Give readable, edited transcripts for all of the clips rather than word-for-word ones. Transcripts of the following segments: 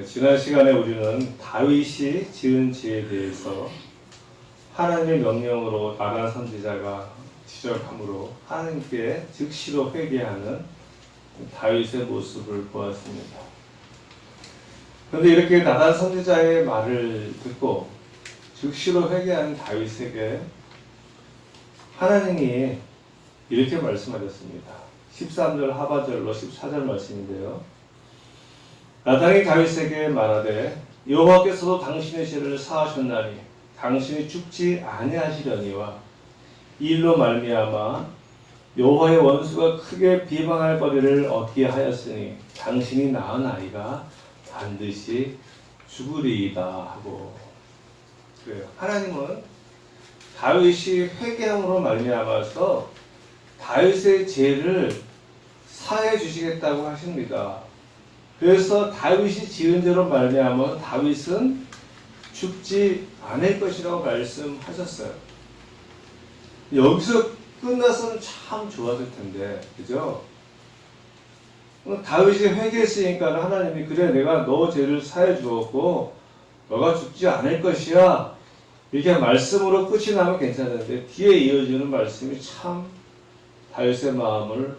지난 시간에 우리는 다윗이 지은 죄에 대해서 하나님의 명령으로 나단 선지자가 지적함으로 하나님께 즉시로 회개하는 다윗의 모습을 보았습니다. 그런데 이렇게 나단 선지자의 말을 듣고 즉시로 회개하는 다윗에게 하나님이 이렇게 말씀하셨습니다. 13절 하반절로 14절 말씀인데요. 나단이 다윗에게 말하되 여호와께서도 당신의 죄를 사하셨나니 당신이 죽지 아니하시려니와 이 일로 말미암아 여호와의 원수가 크게 비방할 거리를 얻게 하였으니 당신이 낳은 아이가 반드시 죽으리이다 하고 그래요. 하나님은 다윗이 회개함으로 말미암아서 다윗의 죄를 사해 주시겠다고 하십니다. 그래서 다윗이 지은 죄로 말미암아 다윗은 죽지 않을 것이라고 말씀하셨어요. 여기서 끝났으면 참 좋았을 텐데, 그죠? 다윗이 회개했으니까 하나님이 그래 내가 너 죄를 사해 주었고 너가 죽지 않을 것이야 이렇게 말씀으로 끝이 나면 괜찮은데 뒤에 이어지는 말씀이 참 다윗의 마음을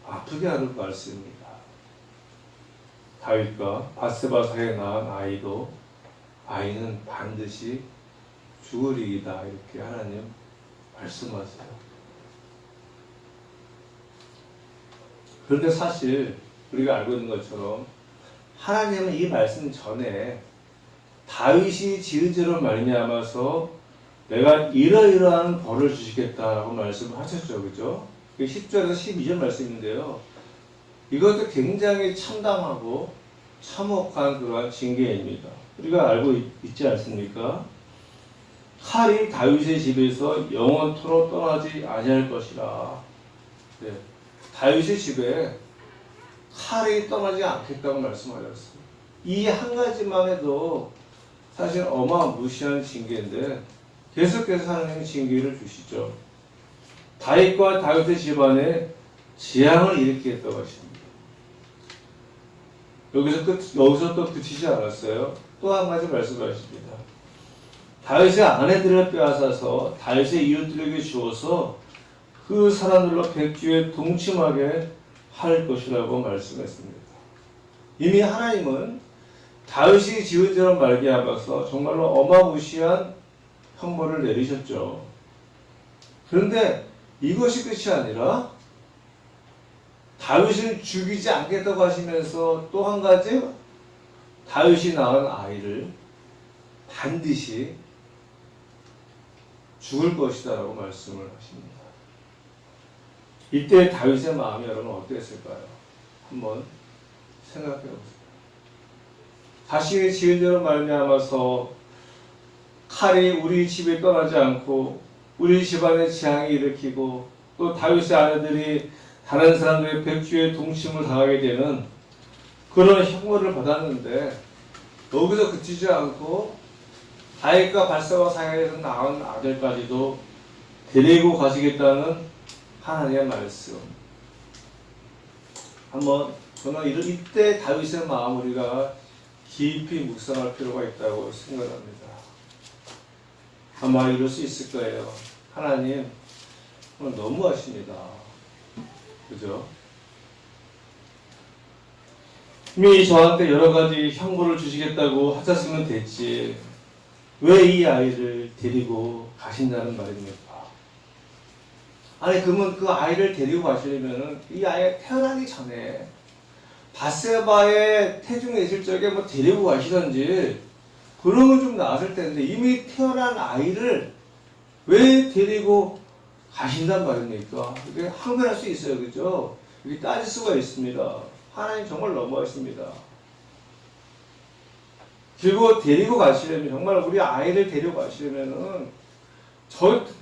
아프게 하는 말씀입니다. 다윗과 바세바 사이에 낳은 아이는 반드시 죽으리이다 이렇게 하나님 말씀하세요. 그런데 사실 우리가 알고 있는 것처럼 하나님은 이 말씀 전에 다윗이 지은 죄로 말미암아서 내가 이러이러한 벌을 주시겠다라고 말씀하셨죠, 그죠? 10절에서 12절 말씀인데요. 이것도 굉장히 참담하고 참혹한 그러한 징계입니다. 우리가 알고 있지 않습니까? 칼이 다윗의 집에서 영원토록 떠나지 아니할 것이라. 네. 다윗의 집에 칼이 떠나지 않겠다고 말씀하셨습니다. 이 한 가지만 해도 사실 어마무시한 징계인데 계속해서 하나님이 징계를 주시죠. 다윗과 다윗의 집안에 재앙을 일으키겠다고 하십니다. 여기서 또 그치지 않았어요. 또 한 가지 말씀하십니다. 다윗의 아내들을 빼앗아서 다윗의 이웃들에게 주어서 그 사람들로 백주에 동침하게 할 것이라고 말씀했습니다. 이미 하나님은 다윗이 지은 죄로 말미암아서 정말로 어마무시한 형벌을 내리셨죠. 그런데 이것이 끝이 아니라 다윗을 죽이지 않겠다고 하시면서 또 한 가지 다윗이 낳은 아이를 반드시 죽을 것이다 라고 말씀을 하십니다. 이때 다윗의 마음이 여러분 어땠을까요? 한번 생각해 보세요. 자신이 지은 죄로 말미암아서 칼이 우리 집에 떠나지 않고 우리 집안에 재앙이 일으키고 또 다윗의 아내들이 다른 사람들의 백주에 동침을 당하게 되는 그런 형벌을 받았는데 여기서 그치지 않고 다윗과 바세바 사이에서 낳은 아들까지도 데리고 가시겠다는 하나님의 말씀. 한번 저는 이때 다윗의 마음 우리가 깊이 묵상할 필요가 있다고 생각합니다. 아마 이럴 수 있을 거예요. 하나님 너무하십니다. 그죠? 이미 저한테 여러 가지 형벌을 주시겠다고 하셨으면 됐지. 왜 이 아이를 데리고 가신다는 말입니까? 아니 그러면 그 아이를 데리고 가시려면 이 아이가 태어나기 전에 바세바의 태중에 있을 적에 뭐 데리고 가시던지 그러면 좀 나았을 텐데 이미 태어난 아이를 왜 데리고 가신단 말입니까? 이게 항변할 수 있어요, 그죠? 이게 따질 수가 있습니다. 하나님 정말 너무하십니다. 그리고 데리고 가시려면 정말 우리 아이를 데리고 가시려면은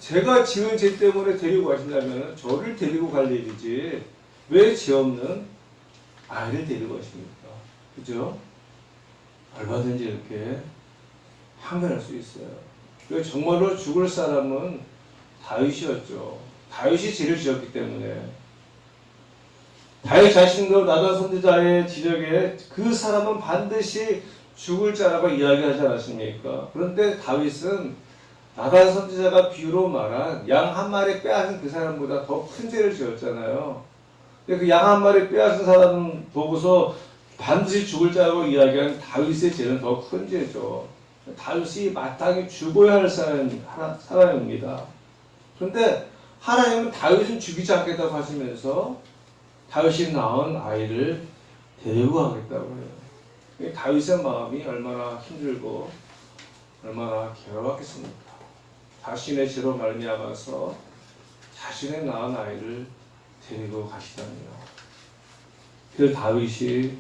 제가 지은 죄 때문에 데리고 가신다면 저를 데리고 갈 일이지 왜 죄 없는 아이를 데리고 가십니까? 그죠? 얼마든지 이렇게 항변할 수 있어요. 정말로 죽을 사람은 다윗이었죠. 다윗이 죄를 지었기 때문에 다윗 자신도 나단 선지자의 지적에 그 사람은 반드시 죽을 자라고 이야기하지 않았습니까? 그런데 다윗은 나단 선지자가 비유로 말한 양 한 마리 빼앗은 그 사람보다 더 큰 죄를 지었잖아요. 근데 그 양 한 마리 빼앗은 사람 보고서 반드시 죽을 자라고 이야기한 다윗의 죄는 더 큰 죄죠. 다윗이 마땅히 죽어야 할 사람입니다. 그런데 하나님은 다윗은 죽이지 않겠다고 하시면서 다윗이 낳은 아이를 데리고 가겠다고 해요. 다윗의 마음이 얼마나 힘들고 얼마나 괴로웠겠습니까? 자신의 죄로 말미암아서 자신의 낳은 아이를 데리고 가시다니요. 그래서 다윗이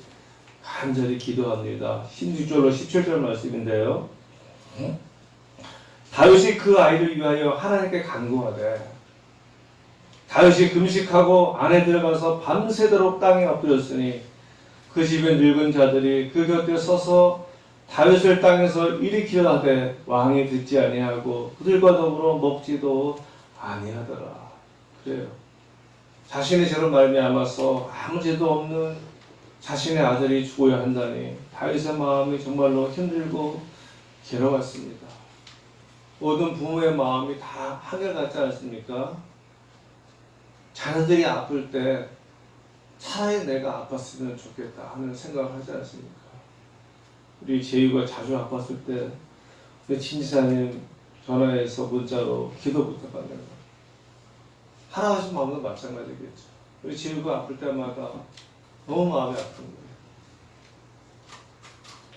간절히 기도합니다. 16절로 17절 말씀인데요. 다윗이 그 아이를 위하여 하나님께 간구하되 다윗이 금식하고 안에 들어가서 밤새도록 땅에 엎드렸으니 그 집의 늙은 자들이 그 곁에 서서 다윗을 땅에서 일으키려 하되 왕이 듣지 아니하고 그들과 더불어 먹지도 아니하더라. 그래요. 자신의 죄로 말미암아서 아무 죄도 없는 자신의 아들이 죽어야 한다니 다윗의 마음이 정말로 힘들고 괴로웠습니다. 모든 부모의 마음이 다 한결같지 않습니까? 자녀들이 아플 때 차라리 내가 아팠으면 좋겠다 하는 생각을 하지 않습니까? 우리 재유가 자주 아팠을 때 진지사님 전화해서 문자로 기도 부탁받는 거. 할아버지 마음도 마찬가지겠죠. 우리 재유가 아플 때마다 너무 마음이 아픈 거예요.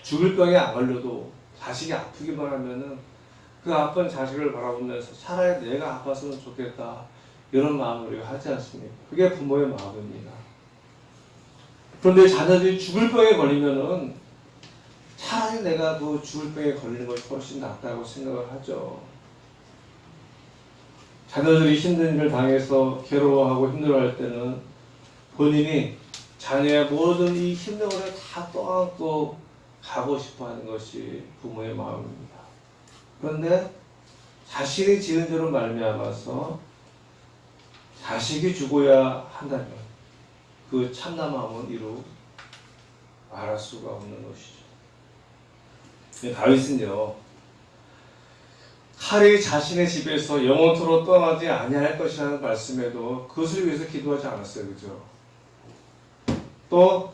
죽을 병에 안 걸려도 자식이 아프기만 하면은 그 아픈 자식을 바라보면서 차라리 내가 아팠으면 좋겠다 이런 마음을 우리가 하지 않습니까? 그게 부모의 마음입니다. 그런데 자녀들이 죽을 병에 걸리면은 차라리 내가 그 죽을 병에 걸리는 것이 훨씬 낫다고 생각을 하죠. 자녀들이 힘든 일을 당해서 괴로워하고 힘들어할 때는 본인이 자녀의 모든 이 힘든 것을 다 떠안고 가고 싶어하는 것이 부모의 마음입니다. 그런데 자신이 지은 죄로 말미암아서 자식이 죽어야 한다면 그 참나 마음은 이루 말할 수가 없는 것이죠. 다윗은요, 칼이 자신의 집에서 영원토록 떠나지 아니할 것이라는 말씀에도 그것을 위해서 기도하지 않았어요. 그죠? 또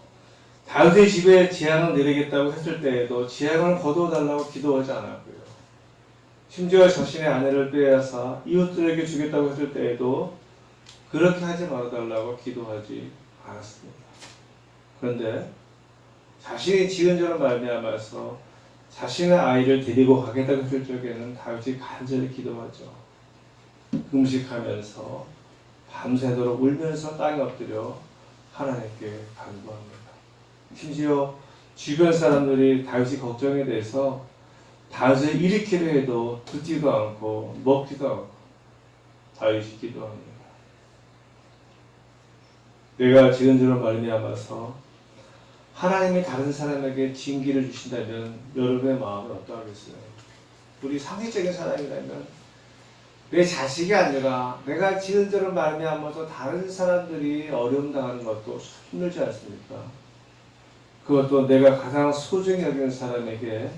다윗의 집에 재앙을 내리겠다고 했을 때에도 재앙을 거두어달라고 기도하지 않았고요. 심지어 자신의 아내를 빼앗아 이웃들에게 주겠다고 했을 때에도 그렇게 하지 말아달라고 기도하지 않았습니다. 그런데 자신이 지은 죄로 말미암아서 자신의 아이를 데리고 가겠다고 했을 적에는 다윗이 간절히 기도하죠. 금식하면서 밤새도록 울면서 땅에 엎드려 하나님께 간구합니다. 심지어 주변 사람들이 다윗이 걱정에 대해서 다윗을 일으키려 해도 듣지도 않고 먹지도 않고 다윗이 기도합니다. 내가 지은 죄로 말미암아서 하나님이 다른 사람에게 징계를 주신다면 여러분의 마음은 어떠하겠어요? 우리 상식적인 사람이라면 내 자식이 아니라 내가 지은 죄로 말미암아서 다른 사람들이 어려움 당하는 것도 힘들지 않습니까? 그것도 내가 가장 소중히 여기는 사람에게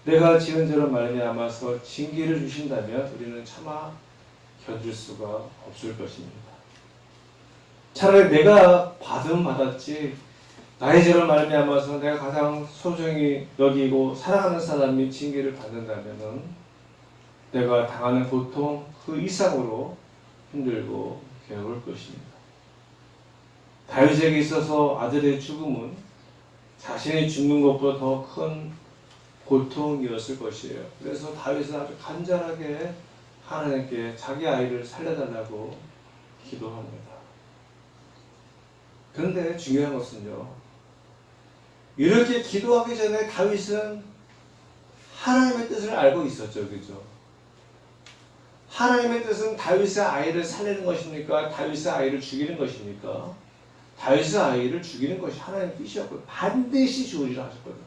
내가 지은 죄로 말미암아서 징계를 주신다면 우리는 차마 견딜 수가 없을 것입니다. 차라리 내가 받으면 받았지 나의 죄로 말미암아서 내가 가장 소중히 여기고 사랑하는 사람이 징계를 받는다면은 내가 당하는 고통 그 이상으로 힘들고 괴로울 것입니다. 다윗에게 있어서 아들의 죽음은 자신이 죽는 것보다 더 큰 고통이었을 것이에요. 그래서 다윗은 아주 간절하게 하나님께 자기 아이를 살려달라고 기도합니다. 그런데 중요한 것은요, 이렇게 기도하기 전에 다윗은 하나님의 뜻을 알고 있었죠. 그죠? 하나님의 뜻은 다윗의 아이를 살리는 것입니까? 다윗의 아이를 죽이는 것입니까? 다윗의 아이를 죽이는 것이 하나님의 뜻이었거든요. 반드시 죽으리라 하셨거든요.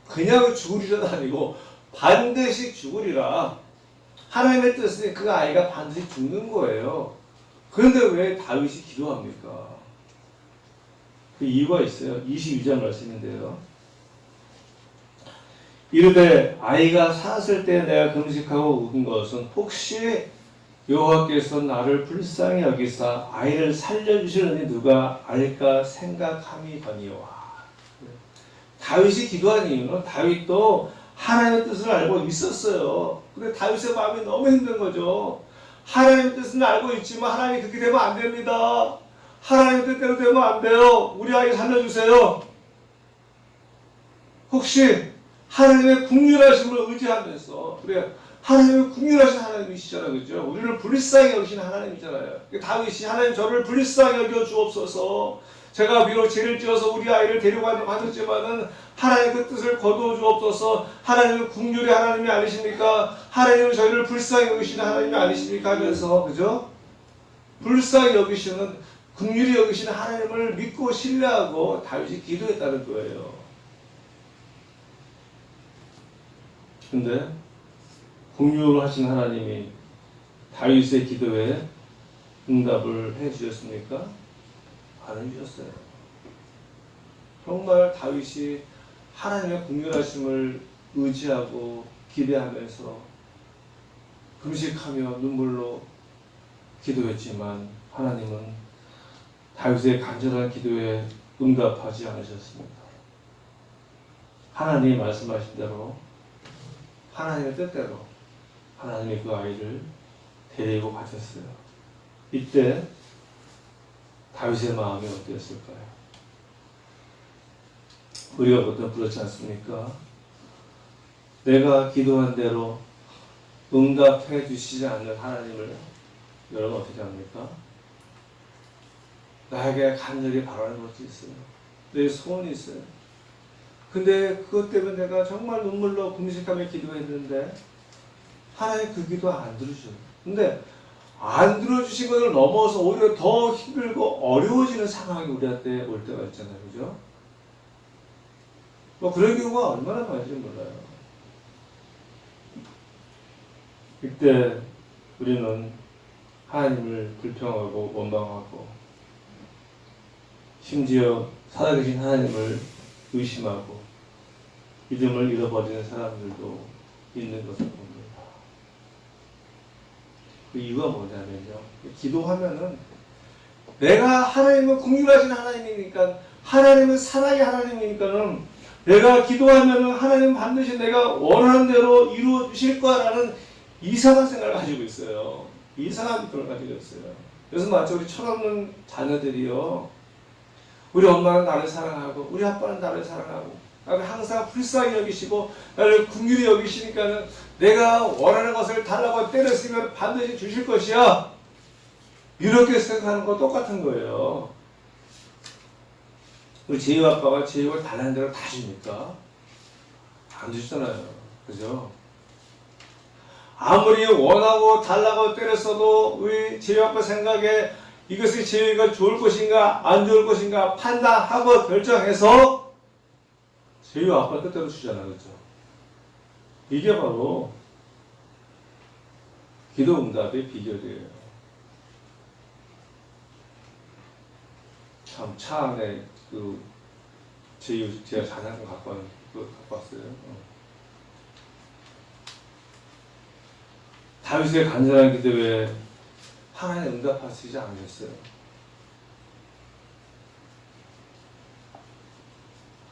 그냥 죽으리라도 아니고 반드시 죽으리라. 하나님의 뜻은 그 아이가 반드시 죽는 거예요. 그런데 왜 다윗이 기도합니까? 그 이유가 있어요. 22절 말씀인데요. 이르되 아이가 샀을 때 내가 금식하고 웃은 것은 혹시 여호와께서 나를 불쌍히 여기사 아이를 살려주시려니 누가 알까 생각함이거니와. 다윗이 기도한 이유는 다윗도 하나님의 뜻을 알고 있었어요. 근데 다윗의 마음이 너무 힘든 거죠. 하나님의 뜻은 알고 있지만 하나님이 그렇게 되면 안 됩니다. 하나님의 뜻대로 되면 안 돼요. 우리 아이 살려주세요. 혹시 하나님의 긍휼하심을 의지하면서, 그래, 하나님의 긍휼하신 하나님이시잖아요. 그죠? 우리를 불쌍히 여기시는 하나님이잖아요. 다윗이 하나님 저를 불쌍히 여겨 주옵소서. 제가 비록 죄를 지어서 우리 아이를 데려가졌지만은 하나님 그 뜻을 거두어 주옵소서. 하나님은 긍휼의 하나님이 아니십니까? 하나님은 저희를 불쌍히 여기시는 하나님이 아니십니까? 하면서, 그죠? 불쌍히 여기시는, 긍휼히 여기시는 하나님을 믿고 신뢰하고 다윗이 기도했다는 거예요. 근데 긍휼하신 하나님이 다윗의 기도에 응답을 해 주셨습니까? 안 해주셨어요. 정말 다윗이 하나님의 긍휼하심을 의지하고 기대하면서 금식하며 눈물로 기도했지만 하나님은 다윗의 간절한 기도에 응답하지 않으셨습니다. 하나님이 말씀하신 대로 하나님의 뜻대로 하나님이 그 아이를 데리고 가셨어요. 이때 다윗의 마음이 어땠을까요? 우리가 보통 그렇지 않습니까? 내가 기도한 대로 응답해 주시지 않는 하나님을 여러분 어떻게 합니까? 나에게 간절히 바라는 것도 있어요. 내 소원이 있어요. 근데 그것 때문에 내가 정말 눈물로 금식하며 기도했는데 하나님 그 기도 안 들으셔요. 근데 안 들어주신 것을 넘어서 오히려 더 힘들고 어려워지는 상황이 우리한테 올 때가 있잖아요. 그죠? 뭐 그런 경우가 얼마나 많은지 몰라요. 이때 우리는 하나님을 불평하고 원망하고 심지어 살아계신 하나님을 의심하고 믿음을 잃어버리는 사람들도 있는 것을 봅니다. 그 이유가 뭐냐면요. 기도하면은 내가 하나님은 긍휼하신 하나님이니까, 하나님은 사랑의 하나님이니까는 내가 기도하면은 하나님 반드시 내가 원하는 대로 이루어 주실 거라는 이상한 생각을 가지고 있어요. 이상한 믿음을 가지고 있어요. 그래서 마치 우리 철없는 자녀들이요. 우리 엄마는 나를 사랑하고 우리 아빠는 나를 사랑하고 나를 항상 불쌍히 여기시고 나를 긍휼히 여기시니까는 내가 원하는 것을 달라고 때렸으면 반드시 주실 것이야. 이렇게 생각하는 거 똑같은 거예요. 우리 제이 아빠가 제이가 달라는 대로 다 줍니까? 안 주시잖아요. 그죠? 아무리 원하고 달라고 때렸어도 우리 제이 아빠 생각에 이것이 제이가 좋을 것인가 안 좋을 것인가 판단하고 결정해서 제이 아빠 뜻대로 주잖아요. 그죠? 이게 바로 기도 응답의 비결이에요. 참 차 안에 제가 자장가 갖고 왔어요. 다윗의 간절한 기도에 하나님 응답하시지 않으셨어요.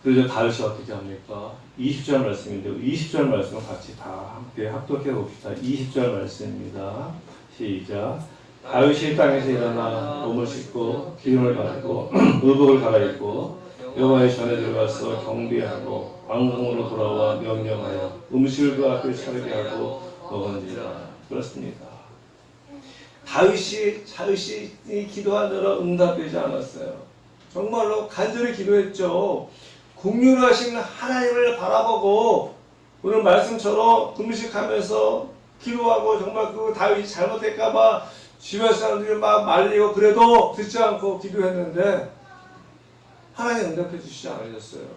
그래서 다윗이 어떻게 합니까? 20절 말씀인데 20절 말씀을 같이 다 함께 합독해 봅시다. 20절 말씀입니다. 시작. 다윗이 땅에서 일어나 몸을 씻고 기름을 바르고 의복을 갈아입고 여호와의 전에 들어가서 경배하고 왕궁으로 돌아와 명령하여 음식을 그 앞에 차리게 하고 먹은지라. 그렇습니다. 다윗이 기도한 대로 응답되지 않았어요. 정말로 간절히 기도했죠. 긍휼하신 하나님을 바라보고 오늘 말씀처럼 금식하면서 기도하고 정말 그 다윗이 잘못될까봐 주변 사람들이 막 말리고 그래도 듣지 않고 기도했는데 하나님 응답해 주시지 않으셨어요.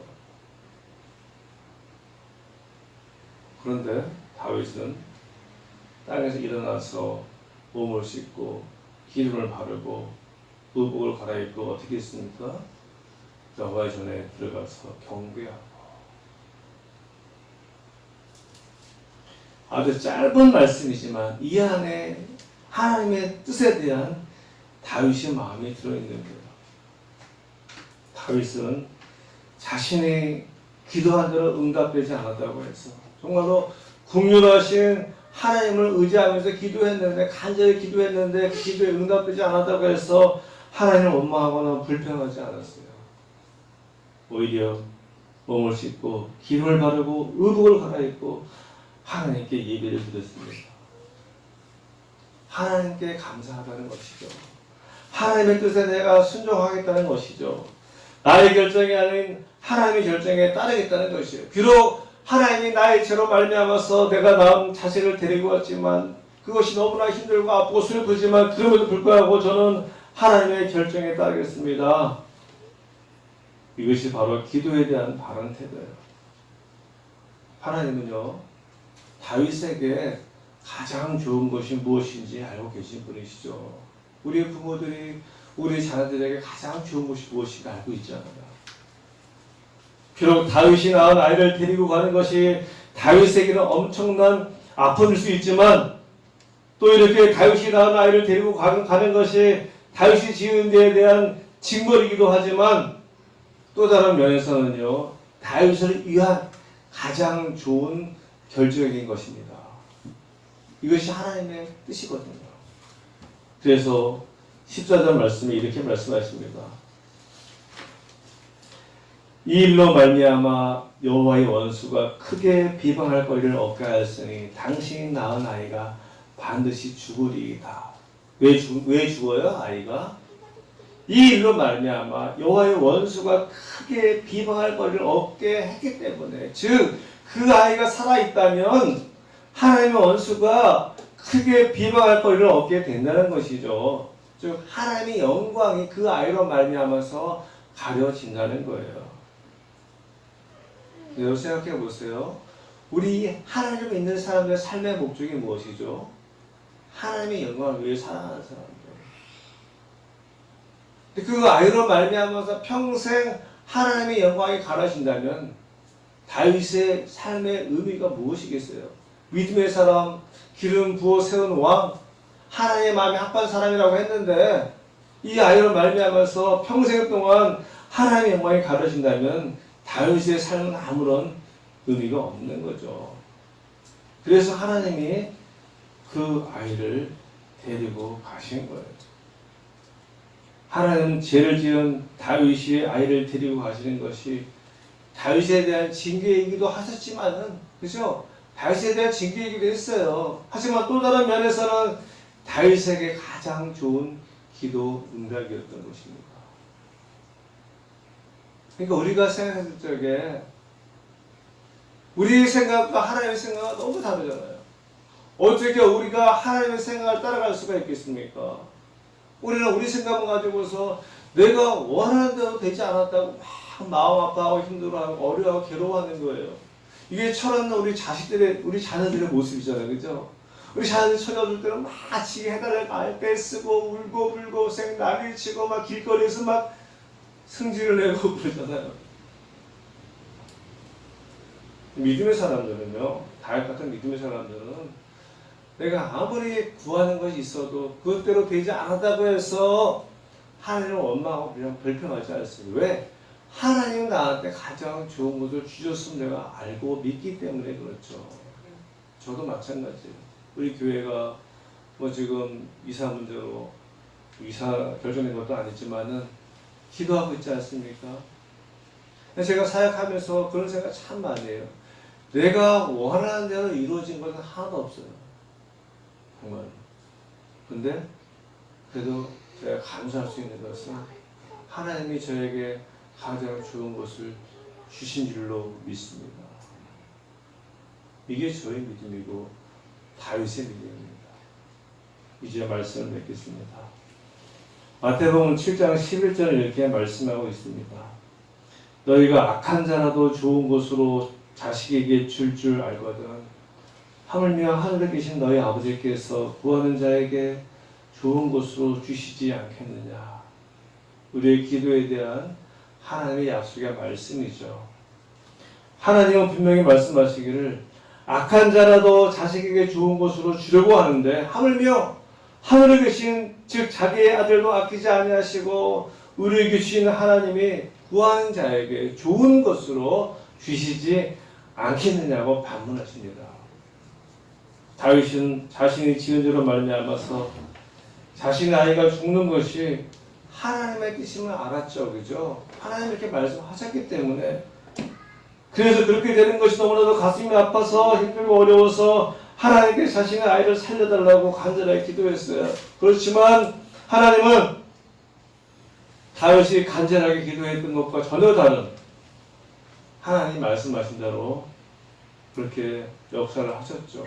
그런데 다윗은 땅에서 일어나서 몸을 씻고 기름을 바르고 의복을 갈아입고 어떻게 했습니까? 여호와의 전에 들어가서 경배하고 아주 짧은 말씀이지만 이 안에 하나님의 뜻에 대한 다윗의 마음이 들어있는 거예요. 다윗은 자신이 기도한 대로 응답되지 않았다고 해서 정말로 긍휼하신 하나님을 의지하면서 기도했는데 간절히 기도했는데 그 기도에 응답되지 않았다고 해서 하나님을 원망하거나 불평하지 않았어요. 오히려 몸을 씻고 기름을 바르고 의복을 갈아입고 하나님께 예배를 드렸습니다. 하나님께 감사하다는 것이죠. 하나님의 뜻에 내가 순종하겠다는 것이죠. 나의 결정이 아닌 하나님의 결정에 따르겠다는 것이에요. 비록 하나님이 나의 죄로 말미암아서 내가 낳은 자식을 데리고 왔지만 그것이 너무나 힘들고 아프고 슬프지만 그럼에도 불구하고 저는 하나님의 결정에 따르겠습니다. 이것이 바로 기도에 대한 바른 태도예요. 하나님은요, 다윗에게 가장 좋은 것이 무엇인지 알고 계신 분이시죠. 우리 부모들이 우리 자녀들에게 가장 좋은 것이 무엇인가 알고 있잖아요. 비록 다윗이 낳은 아이를 데리고 가는 것이 다윗에게는 엄청난 아픔일 수 있지만 또 이렇게 다윗이 낳은 아이를 데리고 가는 것이 다윗이 지은 데에 대한 징벌이기도 하지만 또 다른 면에서는요, 다윗을 위한 가장 좋은 결정인 것입니다. 이것이 하나님의 뜻이거든요. 그래서 14절 말씀에 이렇게 말씀하십니다. 이 일로 말미암아 여호와의 원수가 크게 비방할 거리를 얻게 하였으니 당신이 낳은 아이가 반드시 죽으리이다. 왜 죽어요? 아이가? 이 일로 말미암아 여호와의 원수가 크게 비방할 거리를 얻게 했기 때문에, 즉 그 아이가 살아있다면 하나님의 원수가 크게 비방할 거리를 얻게 된다는 것이죠. 즉 하나님의 영광이 그 아이로 말미암아서 가려진다는 거예요. 여러분 생각해 보세요. 우리 하나님을 믿는 사람들의 삶의 목적이 무엇이죠? 하나님의 영광을 위해 살아가는 사람들. 그 아이로 말미암아서 평생 하나님의 영광이 가려진다면 다윗의 삶의 의미가 무엇이겠어요? 믿음의 사람, 기름 부어 세운 왕, 하나님의 마음이 합한 사람이라고 했는데 이 아이로 말미암아서 평생 동안 하나님의 영광이 가려진다면 다윗의 삶은 아무런 의미가 없는 거죠. 그래서 하나님이 그 아이를 데리고 가신 거예요. 하나님은 죄를 지은 다윗이 아이를 데리고 가시는 것이 다윗에 대한 징계이기도 하셨지만은, 그죠? 다윗에 대한 징계이기도 했어요. 하지만 또 다른 면에서는 다윗에게 가장 좋은 기도 응답이었던 것입니다. 그러니까 우리가 생각했을 적에 우리의 생각과 하나님의 생각은 너무 다르잖아요. 어떻게 우리가 하나님의 생각을 따라갈 수가 있겠습니까? 우리는 우리 생각만 가지고서 내가 원하는 대로 되지 않았다고 막 마음 아파하고 힘들어하고 어려워하고 괴로워하는 거예요. 이게 철없는 우리 자녀들의 모습이잖아요. 그죠? 우리 자녀들 찾아줄 때는 막 지게 해달라고 알때 쓰고 울고 불고 난리 치고 막 길거리에서 막 승질을 내고 그러잖아요. 믿음의 사람들은요, 다윗 같은 믿음의 사람들은 내가 아무리 구하는 것이 있어도 그것대로 되지 않았다고 해서 하나님을 원망하고 그냥 불평하지 않습니다. 왜? 하나님은 나한테 가장 좋은 것을 주셨으면 내가 알고 믿기 때문에 그렇죠. 저도 마찬가지예요. 우리 교회가 뭐 지금 이사 문제로 이사 결정된 것도 아니지만은 기도하고 있지 않습니까? 제가 사역하면서 그런 생각 참 많이 해요. 내가 원하는 대로 이루어진 것은 하나도 없어요. 정말. 근데 그래도 제가 감사할 수 있는 것은 하나님이 저에게 가장 좋은 것을 주신 줄로 믿습니다. 이게 저의 믿음이고 다윗의 믿음입니다. 이제 말씀을 맺겠습니다. 마태복음 7장 11절을 이렇게 말씀하고 있습니다. 너희가 악한 자라도 좋은 것으로 자식에게 줄 알거든 하물며 하늘에 계신 너희 아버지께서 구하는 자에게 좋은 것으로 주시지 않겠느냐. 우리의 기도에 대한 하나님의 약속의 말씀이죠. 하나님은 분명히 말씀하시기를 악한 자라도 자식에게 좋은 것으로 주려고 하는데 하물며 하늘에 계신 즉 자기의 아들도 아끼지 아니하시고 우리에게 주신 하나님이 구하는 자에게 좋은 것으로 주시지 않겠느냐고 반문하십니다. 다윗은 자신이 지은 죄로 말미암아서 자신의 아이가 죽는 것이 하나님의 뜻임을 알았죠. 그죠? 하나님 이렇게 말씀하셨기 때문에 그래서 그렇게 되는 것이 너무나도 가슴이 아파서 힘들고 어려워서 하나님께 자신의 아이를 살려달라고 간절하게 기도했어요. 그렇지만 하나님은 다윗이 간절하게 기도했던 것과 전혀 다른 하나님 말씀하신 대로 그렇게 역사를 하셨죠.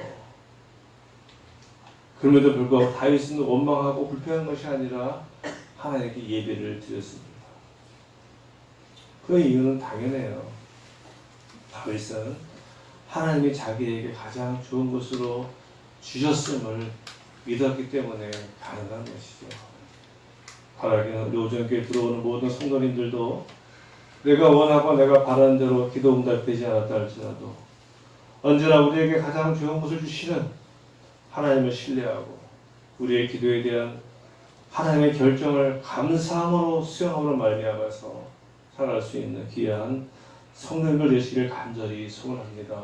그럼에도 불구하고 다윗은 원망하고 불평한 것이 아니라 하나님께 예배를 드렸습니다. 그 이유는 당연해요. 다윗은 하나님이 자기에게 가장 좋은 것으로 주셨음을 믿었기 때문에 가능한 것이죠. 바라기는 요즘교회 들어오는 모든 성도님들도 내가 원하고 내가 바라는 대로 기도 응답되지 않았다 할지라도 언제나 우리에게 가장 좋은 것을 주시는 하나님을 신뢰하고 우리의 기도에 대한 하나님의 결정을 감사함으로 수용함으로 말미암아서 살아갈 수 있는 귀한 성도님들 되시기를 간절히 소원합니다.